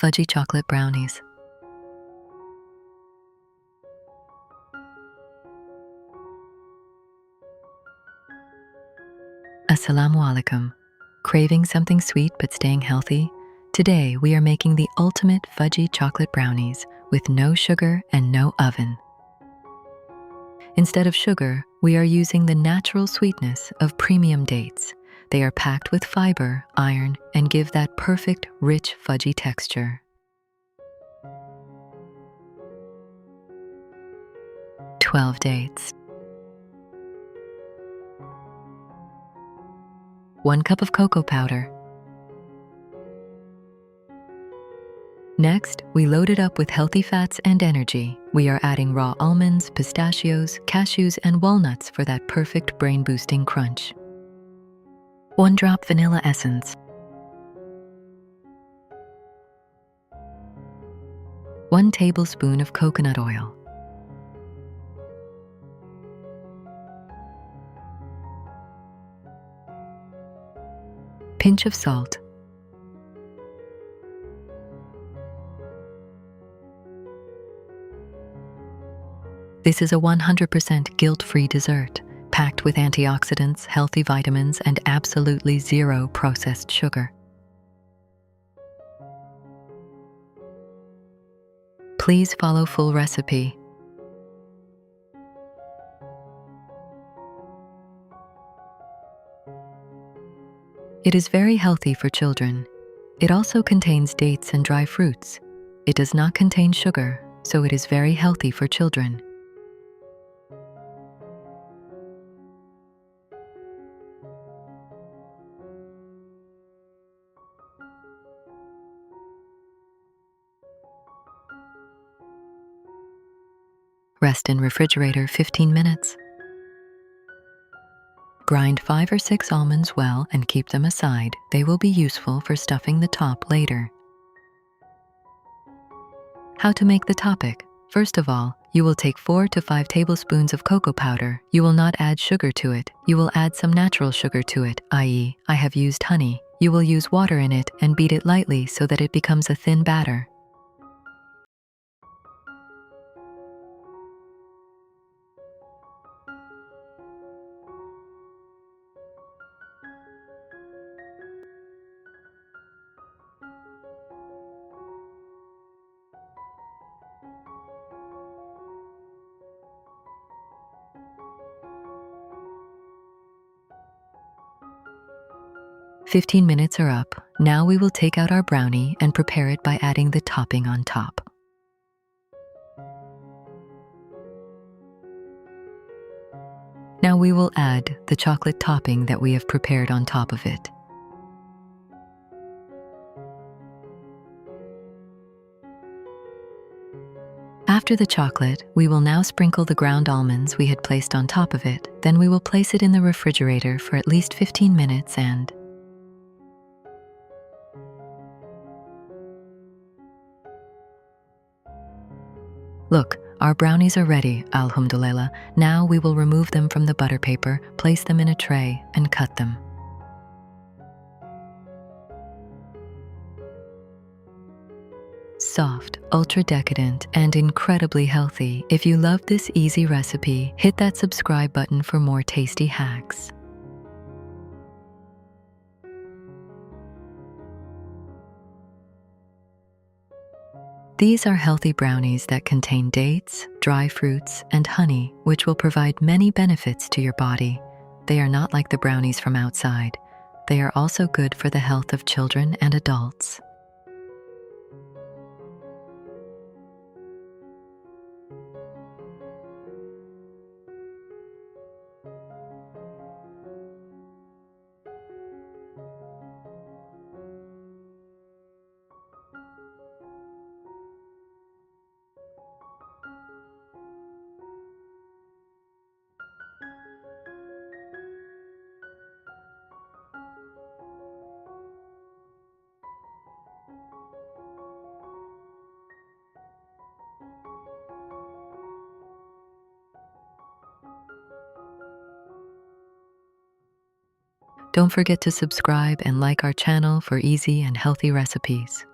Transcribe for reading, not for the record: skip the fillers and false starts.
Fudgy chocolate brownies. Assalamu alaikum. Craving something sweet but staying healthy? Today we are making the ultimate fudgy chocolate brownies with no sugar and no oven. Instead of sugar, we are using the natural sweetness of premium dates. They are packed with fiber, iron, and give that perfect, rich, fudgy texture. "12 dates. 1 cup of cocoa powder. Next, we load it up with healthy fats and energy. We are adding raw almonds, pistachios, cashews, and walnuts for that perfect brain-boosting crunch. 1 drop vanilla essence. 1 tablespoon of coconut oil. Pinch of salt. This is a 100% guilt-free dessert, packed with antioxidants, healthy vitamins, and absolutely zero processed sugar. Please follow full recipe. It is very healthy for children. It also contains dates and dry fruits. It does not contain sugar, so it is very healthy for children. Rest in refrigerator 15 minutes. Grind 5 or 6 almonds well and keep them aside. They will be useful for stuffing the top later. How to make the topic. First of all, you will take 4 to 5 tablespoons of cocoa powder. You will not add sugar to it. You will add some natural sugar to it, i.e., I have used honey. You will use water in it and beat it lightly so that it becomes a thin batter. "15 minutes are up. Now we will take out our brownie and prepare it by adding the topping on top. Now we will add the chocolate topping that we have prepared on top of it. After the chocolate, we will now sprinkle the ground almonds we had placed on top of it. Then we will place it in the refrigerator for at least 15 minutes and look, our brownies are ready, alhamdulillah. Now we will remove them from the butter paper, place them in a tray, and cut them. Soft, ultra-decadent, and incredibly healthy. If you love this easy recipe, hit that subscribe button for more tasty hacks. These are healthy brownies that contain dates, dry fruits, and honey, which will provide many benefits to your body. They are not like the brownies from outside. They are also good for the health of children and adults. Don't forget to subscribe and like our channel for easy and healthy recipes.